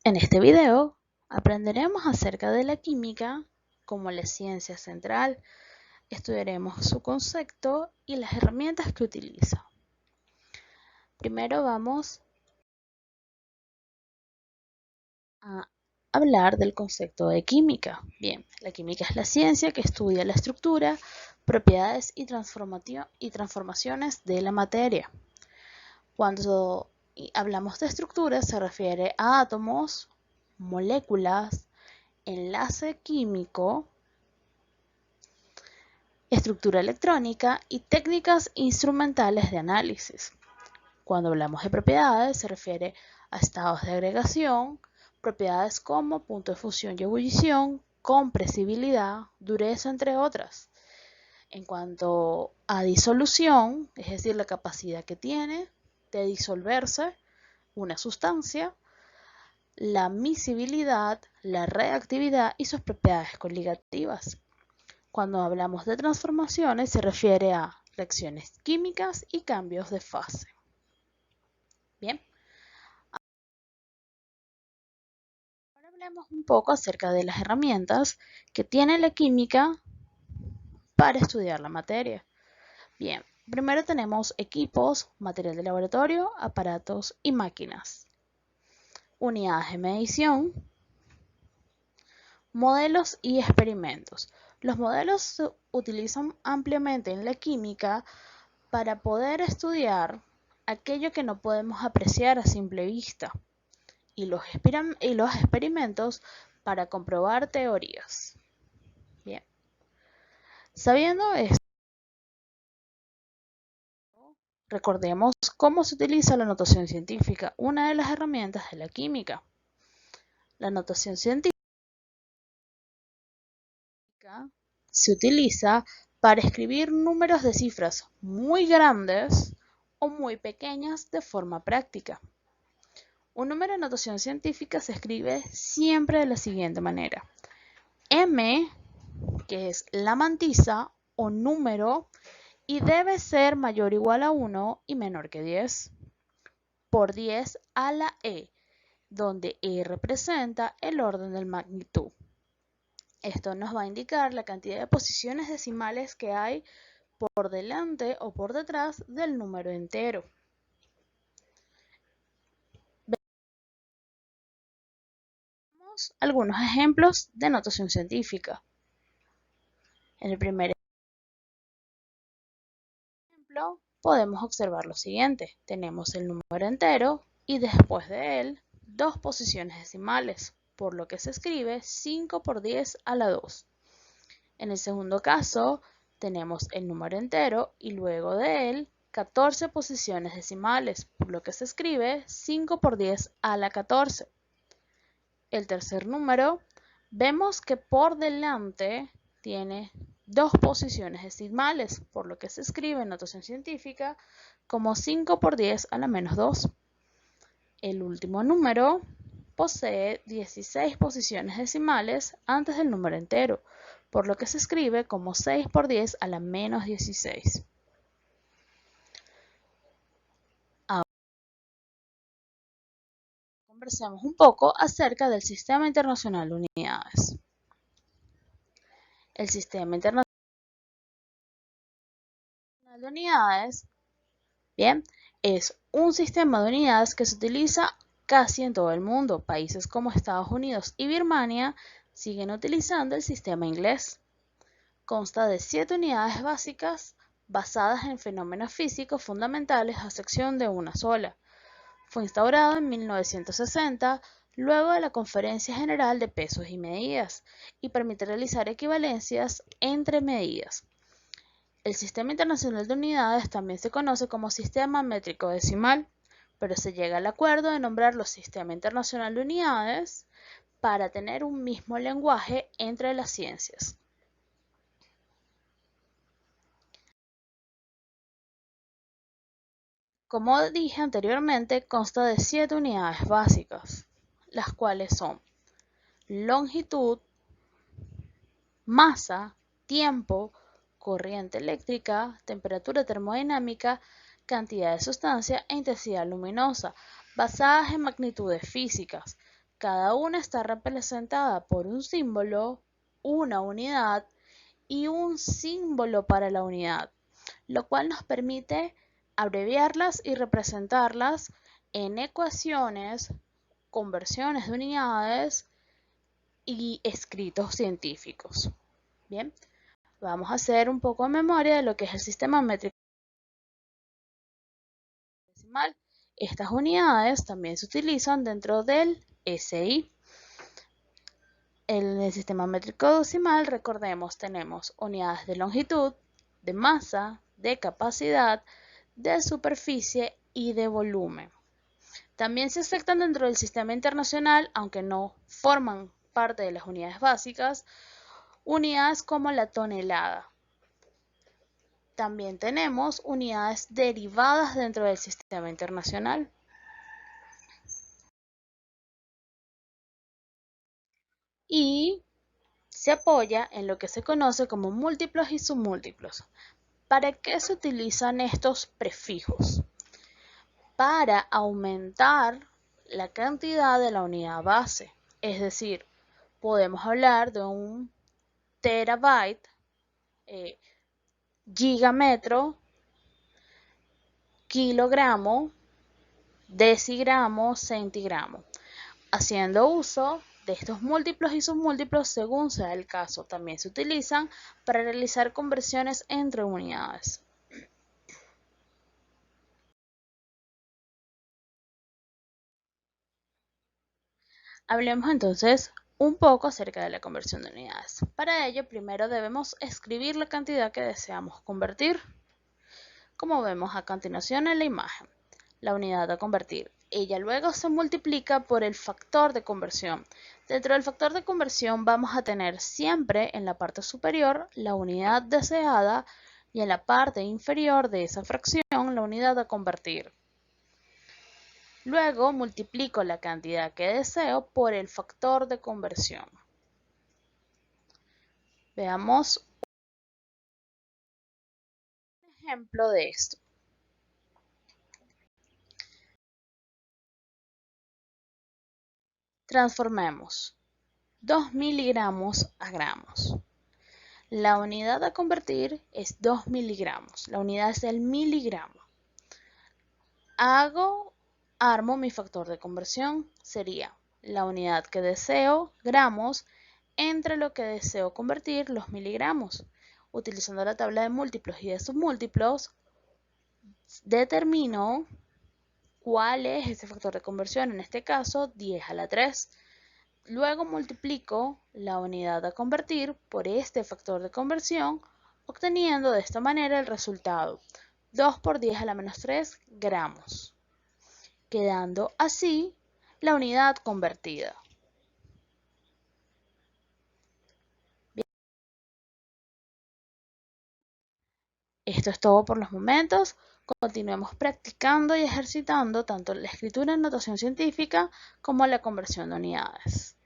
En este video aprenderemos acerca de la química como la ciencia central. Estudiaremos su concepto y las herramientas que utiliza. Primero vamos a hablar del concepto de química. Bien, la química es la ciencia que estudia la estructura, propiedades y transformaciones de la materia. Cuando hablamos de estructura se refiere a átomos, moléculas, enlace químico, estructura electrónica y técnicas instrumentales de análisis. Cuando hablamos de propiedades se refiere a estados de agregación, propiedades como punto de fusión y ebullición, compresibilidad, dureza, entre otras. En cuanto a disolución, es decir, la capacidad que tiene de disolverse una sustancia, la miscibilidad, la reactividad y sus propiedades coligativas. Cuando hablamos de transformaciones se refiere a reacciones químicas y cambios de fase. Bien. Ahora hablemos un poco acerca de las herramientas que tiene la química para estudiar la materia. Bien, primero tenemos equipos, material de laboratorio, aparatos y máquinas. Unidades de medición, modelos y experimentos. Los modelos se utilizan ampliamente en la química para poder estudiar aquello que no podemos apreciar a simple vista y los experimentos para comprobar teorías. Bien, sabiendo esto, recordemos cómo se utiliza la notación científica, una de las herramientas de la química. La notación científica se utiliza para escribir números de cifras muy grandes o muy pequeñas de forma práctica. Un número de notación científica se escribe siempre de la siguiente manera. M, que es la mantisa o número, y debe ser mayor o igual a 1 y menor que 10, por 10 a la E, donde E representa el orden de magnitud. Esto nos va a indicar la cantidad de posiciones decimales que hay por delante o por detrás del número entero. Veamos algunos ejemplos de notación científica. En el primer ejemplo podemos observar lo siguiente. Tenemos el número entero y después de él dos posiciones decimales, por lo que se escribe 5 por 10 a la 2. En el segundo caso tenemos el número entero y luego de él 14 posiciones decimales, por lo que se escribe 5 por 10 a la 14. El tercer número, vemos que por delante tiene dos posiciones decimales, por lo que se escribe en notación científica como 5 por 10 a la menos 2. El último número posee 16 posiciones decimales antes del número entero, por lo que se escribe como 6 por 10 a la menos 16. Ahora conversemos un poco acerca del Sistema Internacional de Unidades. El Sistema Internacional de Unidades, bien, es un sistema de unidades que se utiliza casi en todo el mundo. Países como Estados Unidos y Birmania siguen utilizando el sistema inglés. Consta de 7 unidades básicas basadas en fenómenos físicos fundamentales a excepción de una sola. Fue instaurado en 1960 luego de la Conferencia General de Pesos y Medidas y permite realizar equivalencias entre medidas. El Sistema Internacional de Unidades también se conoce como Sistema Métrico Decimal, pero se llega al acuerdo de nombrarlo Sistema Internacional de Unidades para tener un mismo lenguaje entre las ciencias. Como dije anteriormente, consta de 7 unidades básicas, las cuales son longitud, masa, tiempo, corriente eléctrica, temperatura termodinámica, cantidad de sustancia e intensidad luminosa. basadas en magnitudes físicas. Cada una está representada por un símbolo, una unidad y un símbolo para la unidad, lo cual nos permite abreviarlas y representarlas en ecuaciones, conversiones de unidades y escritos científicos. Bien, vamos a hacer un poco de memoria de lo que es el sistema métrico decimal. Estas unidades también se utilizan dentro del SI. En el sistema métrico decimal, recordemos, tenemos unidades de longitud, de masa, de capacidad, de superficie y de volumen. También se aceptan dentro del sistema internacional, aunque no forman parte de las unidades básicas, unidades como la tonelada. También tenemos unidades derivadas dentro del sistema internacional. Y se apoya en lo que se conoce como múltiplos y submúltiplos. ¿Para qué se utilizan estos prefijos? Para aumentar la cantidad de la unidad base. Es decir, podemos hablar de un terabyte, gigametro, kilogramo, decigramo, centigramo, haciendo uso de estos múltiplos y submúltiplos según sea el caso. También se utilizan para realizar conversiones entre unidades. Hablemos entonces un poco acerca de la conversión de unidades. Para ello, primero debemos escribir la cantidad que deseamos convertir, como vemos a continuación en la imagen. La unidad a convertir. Ella luego se multiplica por el factor de conversión. Dentro del factor de conversión vamos a tener siempre en la parte superior la unidad deseada y en la parte inferior de esa fracción la unidad a convertir. Luego multiplico la cantidad que deseo por el factor de conversión. Veamos un ejemplo de esto. Transformemos 2 miligramos a gramos. La unidad a convertir es 2 miligramos. La unidad es el miligramo. Armo mi factor de conversión. Sería la unidad que deseo, gramos, entre lo que deseo convertir, los miligramos. Utilizando la tabla de múltiplos y de submúltiplos, determino cuál es ese factor de conversión. En este caso, 10 a la 3. Luego multiplico la unidad a convertir por este factor de conversión, obteniendo de esta manera el resultado 2 por 10 a la menos 3 gramos, quedando así la unidad convertida. Bien. Esto es todo por los momentos. Continuemos practicando y ejercitando tanto la escritura en notación científica como la conversión de unidades.